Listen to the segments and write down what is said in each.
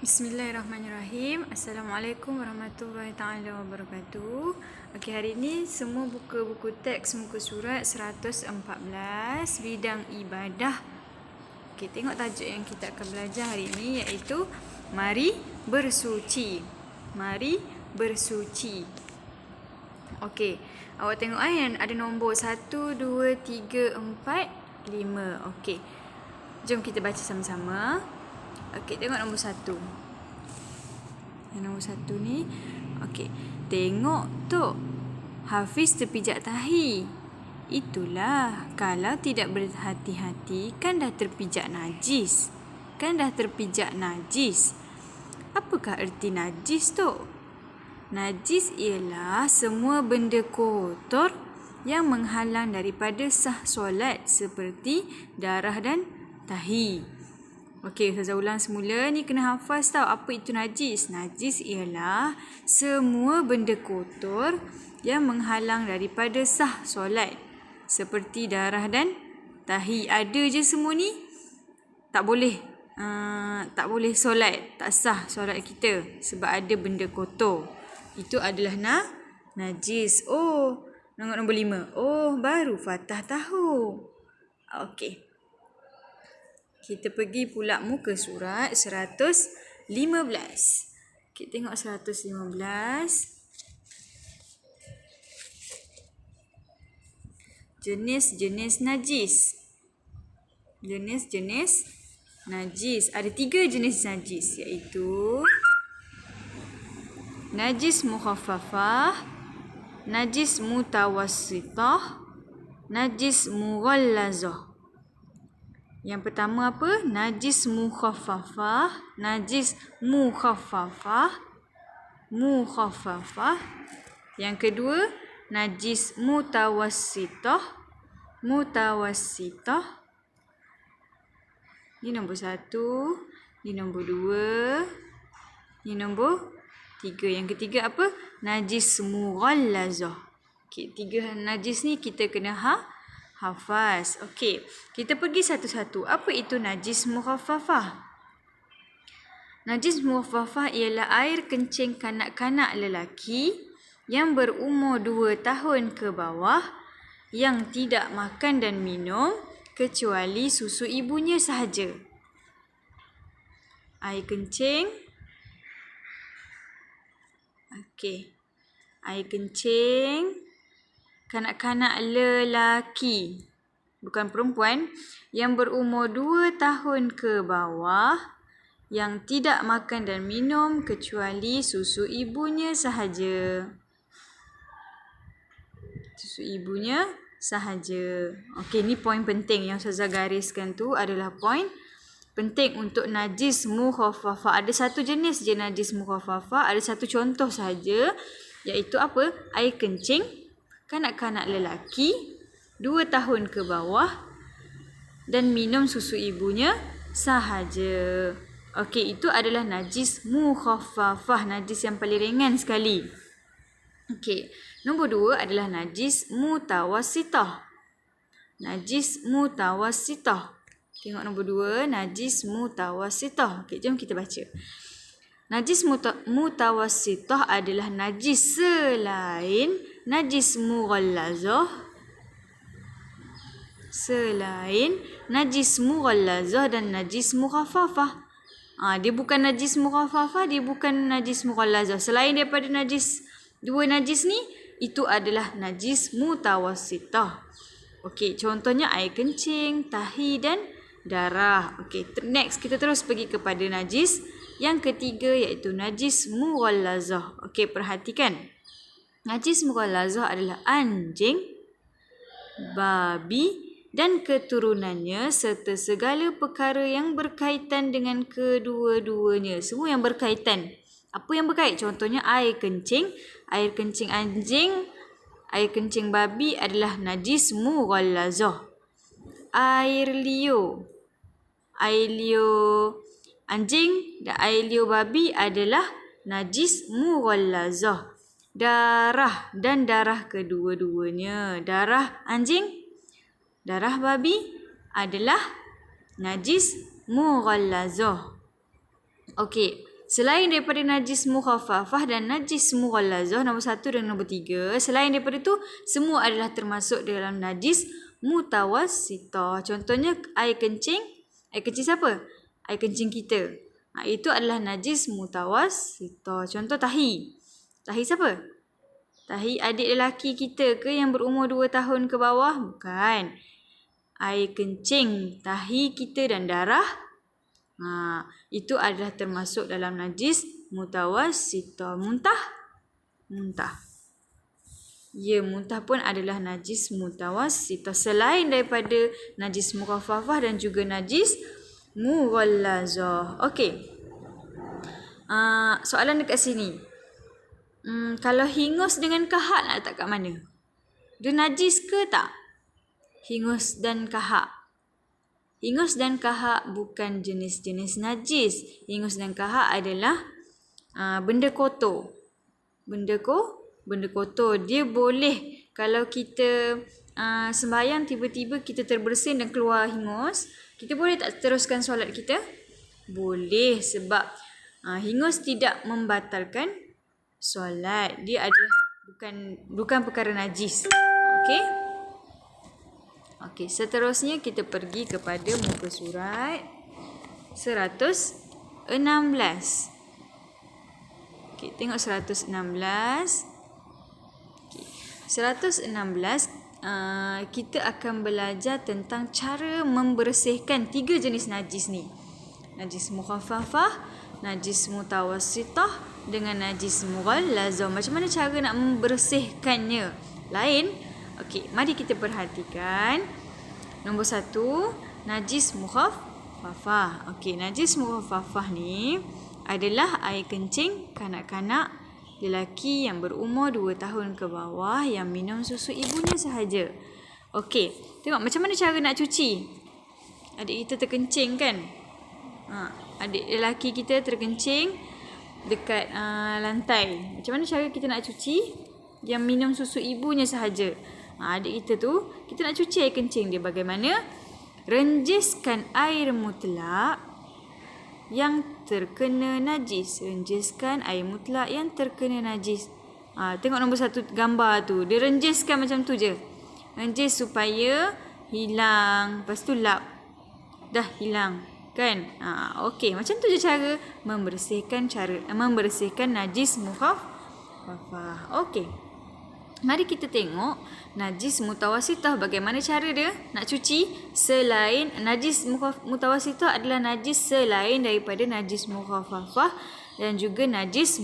Bismillahirrahmanirrahim. Assalamualaikum warahmatullahi taala wabarakatuh. Okey, hari ini semua buka buku teks muka surat 114 bidang ibadah. Okey, tengok tajuk yang kita akan belajar hari ini iaitu mari bersuci. Mari bersuci. Okey, awak tengok yang ada nombor 1 2 3 4 5. Okey. Jom kita baca sama-sama. Okey, tengok nombor 1. Yang nombor 1 ni. Okey. Tengok tu. Hafiz terpijak tahi. Itulah. Kalau tidak berhati-hati, kan dah terpijak najis. Apakah erti najis tu? Najis ialah semua benda kotor yang menghalang daripada sah solat seperti darah dan tahi. Okey, Ustazah ulang semula. Ni kena hafaz tau apa itu najis. Najis ialah semua benda kotor yang menghalang daripada sah solat. Seperti darah dan tahi. Ada je semua ni, tak boleh solat. Tak sah solat kita sebab ada benda kotor. Itu adalah najis. Oh, nombor 5. Oh, baru Fatah tahu. Okey. Kita pergi pula muka surat 115. Kita tengok 115. Jenis-jenis najis. Jenis-jenis najis. Ada 3 jenis najis iaitu najis mukhaffafah, najis mutawassithah, najis mughallazah. Yang pertama apa? Najis mukhaffafah. Yang kedua, najis mutawassithah. Ini nombor 1. Ini nombor 2. Ini nombor 3. Yang ketiga apa? Najis mughallazah. Okey, 3 najis ni kita kena hafaz. Okey, kita pergi satu-satu. Apa itu najis mukhaffafah? Najis mukhaffafah ialah air kencing kanak-kanak lelaki yang berumur 2 tahun ke bawah yang tidak makan dan minum kecuali susu ibunya sahaja. Air kencing. Okey. Air kencing kanak-kanak lelaki, bukan perempuan, yang berumur 2 tahun ke bawah yang tidak makan dan minum kecuali susu ibunya sahaja. Okey, ni poin penting yang Ustazah gariskan tu adalah poin penting untuk najis mukhaffafah. Ada satu jenis je najis mukhaffafah, ada satu contoh saja iaitu apa? Air kencing kanak-kanak lelaki 2 tahun ke bawah dan minum susu ibunya sahaja. Okey, itu adalah najis mukhaffafah, najis yang paling ringan sekali. Okey, nombor 2 adalah najis mutawassithah. Tengok nombor 2, najis mutawassithah. Okey, jom kita baca. Najis mutawassithah adalah najis selain najis mughallazah. Dan najis mukhaffafah. Dia bukan najis mukhaffafah, dia bukan najis mughallazah. Selain daripada dua najis ni, itu adalah najis mutawassithah. Okey, contohnya air kencing, tahi dan darah. Okey, next kita terus pergi kepada najis yang ketiga iaitu najis mughallazah. Okey, perhatikan. Najis mughallazah adalah anjing, babi dan keturunannya serta segala perkara yang berkaitan dengan kedua-duanya. Semua yang berkaitan. Apa yang berkait? Contohnya air kencing anjing, air kencing babi adalah najis mughallazah. Air liur anjing dan air liur babi adalah najis mughallazah. Darah dan darah kedua-duanya. Darah anjing, darah babi adalah najis mughallazah. Okey, Selain daripada najis mukhaffafah dan najis mughallazah, nombor 1 dan nombor 3, selain daripada tu semua adalah termasuk dalam najis mutawassithah. Contohnya air kencing siapa? Air kencing kita. Itu adalah najis mutawassithah. Contoh tahi. Tahi siapa? Tahi adik lelaki kita ke yang berumur 2 tahun ke bawah? Bukan. Air kencing, tahi kita dan darah, itu adalah termasuk dalam najis mutawassithah. Muntah. Ya, muntah pun adalah najis mutawassithah. Selain daripada najis mukhaffafah dan juga najis mughallazah. Okey. Soalan dekat sini. Kalau hingus dengan kahak nak letak kat mana? Dia najis ke tak? Hingus dan kahak. Hingus dan kahak bukan jenis-jenis najis. Hingus dan kahak adalah benda kotor. Benda kotor. Dia boleh kalau kita sembahyang tiba-tiba kita terbersin dan keluar hingus, kita boleh tak teruskan solat kita? Boleh, sebab hingus tidak membatalkan solat. Dia adalah bukan perkara najis. Okey? Okey, seterusnya kita pergi kepada muka surat 116. Okey, tengok 116. Okey, 116 kita akan belajar tentang cara membersihkan 3 jenis najis ni. Najis mukhaffafah, najis mutawassithah dengan najis mughallazah. Macam mana cara nak membersihkannya? Lain. Okey, mari kita perhatikan. Nombor 1, najis mukhaffafah. Okey, najis mukhaffafah ni adalah air kencing kanak-kanak lelaki yang berumur 2 tahun ke bawah yang minum susu ibunya sahaja. Okey, tengok macam mana cara nak cuci. Adik kita terkencing kan? Adik lelaki kita terkencing dekat lantai. Macam mana cara kita nak cuci? Yang minum susu ibunya sahaja. Adik kita tu, kita nak cuci air kencing dia bagaimana? Renjiskan air mutlak yang terkena najis. Renjiskan air mutlak yang terkena najis. Tengok nombor 1 gambar tu. Dia renjiskan macam tu je. Renjis supaya hilang. Lepas tu lap. Dah hilang. Kan? Okey. Macam tu je cara membersihkan najis mukhaffafah. Okey. Mari kita tengok najis mutawassithah, bagaimana cara dia nak cuci. Selain najis mutawassithah adalah najis selain daripada najis mukhaffafah dan juga najis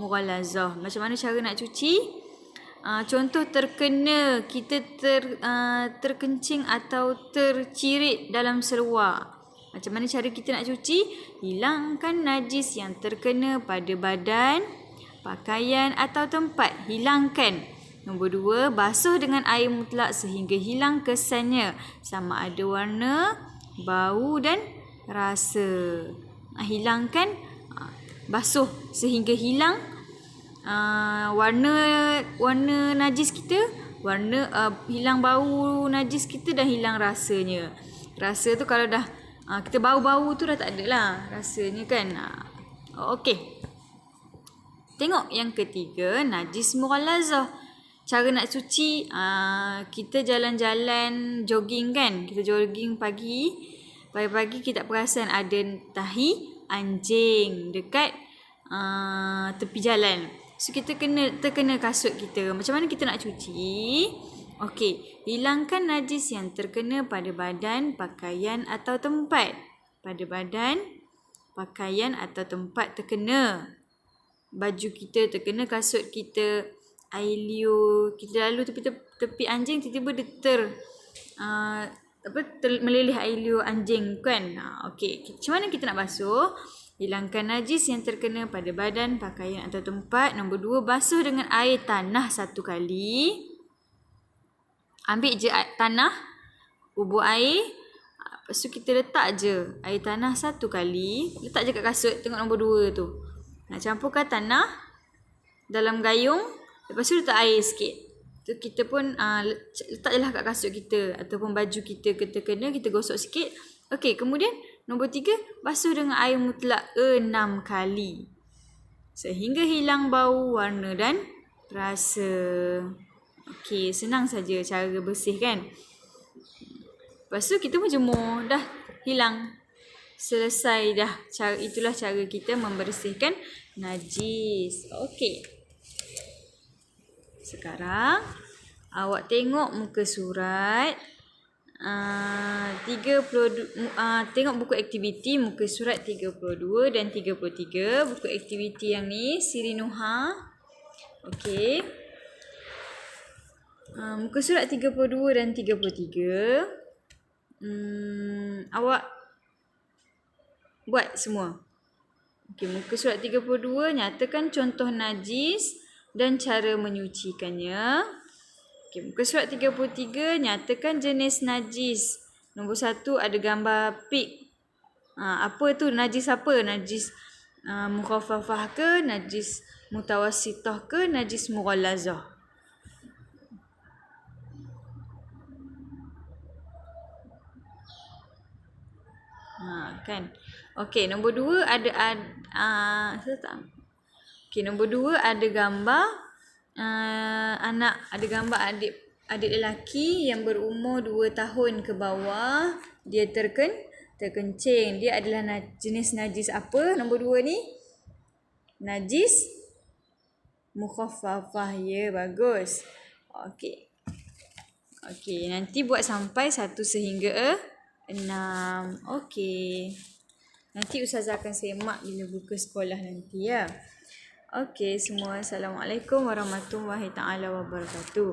mughallazah. Macam mana cara nak cuci? Contoh terkena kita terkencing atau tercirit dalam seluar. Macam mana cara kita nak cuci? Hilangkan najis yang terkena pada badan, pakaian atau tempat. Hilangkan. Nombor 2, basuh dengan air mutlak sehingga hilang kesannya. Sama ada warna, bau dan rasa. Hilangkan, basuh sehingga hilang warna najis kita, hilang bau najis kita dan hilang rasanya. Rasa tu kalau dah kita bau-bau tu dah tak ada lah rasanya kan. Okey. Tengok yang ketiga, najis mughallazah. Cara nak cuci, kita jalan-jalan jogging kan. Kita jogging pagi. Pagi-pagi kita tak perasan ada tahi anjing dekat tepi jalan. So kita terkena kasut kita. Macam mana kita nak cuci? Okey, hilangkan najis yang terkena pada badan, pakaian atau tempat. Pada badan, pakaian atau tempat terkena. Baju kita terkena, kasut kita, air liur kita lalu tepi anjing, tiba-tiba dia meleleh air liur anjing kan. Okey, macam mana kita nak basuh? Hilangkan najis yang terkena pada badan, pakaian atau tempat. Nombor 2, basuh dengan air tanah 1 kali. Ambil je tanah, bubur air. Lepas tu kita letak je air tanah 1 kali. Letak je kat kasut. Tengok nombor 2 tu. Nak campurkan tanah dalam gayung. Lepas tu letak air sikit. Tu kita pun letak je lah kat kasut kita. Ataupun baju kita terkena, kita gosok sikit. Okey, kemudian Nombor 3, basuh dengan air mutlak 6 kali. Sehingga hilang bau, warna dan rasa. Okey, senang saja cara bersih kan. Lepas tu kita menjemur, dah hilang. Selesai dah. Itulah cara kita membersihkan najis. Okey. Sekarang awak tengok muka surat. Tengok buku aktiviti muka surat 32 dan 33. Buku aktiviti yang ni Siri Nuha. Okey. Muka surat 32 dan 33. Awak buat semua. Okey, muka surat 32, nyatakan contoh najis dan cara menyucikannya. Okey, muka surat 33, nyatakan jenis najis. Nombor 1 ada gambar pig. Apa tu najis apa? Najis mukhaffafah ke, najis mutawassithah ke, najis mughallazah? Kan. Okey, nombor 2 ada Okey, nombor 2 ada gambar ada gambar adik lelaki yang berumur 2 tahun ke bawah. Dia terkencing. Dia adalah jenis najis apa? Nombor 2 ni najis mukhaffafah. Ya, bagus. Okey. Okey, nanti buat sampai 1 sehingga 6. Okey. Nanti Ustazah akan semak bila buka sekolah nanti ya. Okey semua. Assalamualaikum warahmatullahi taala wabarakatuh.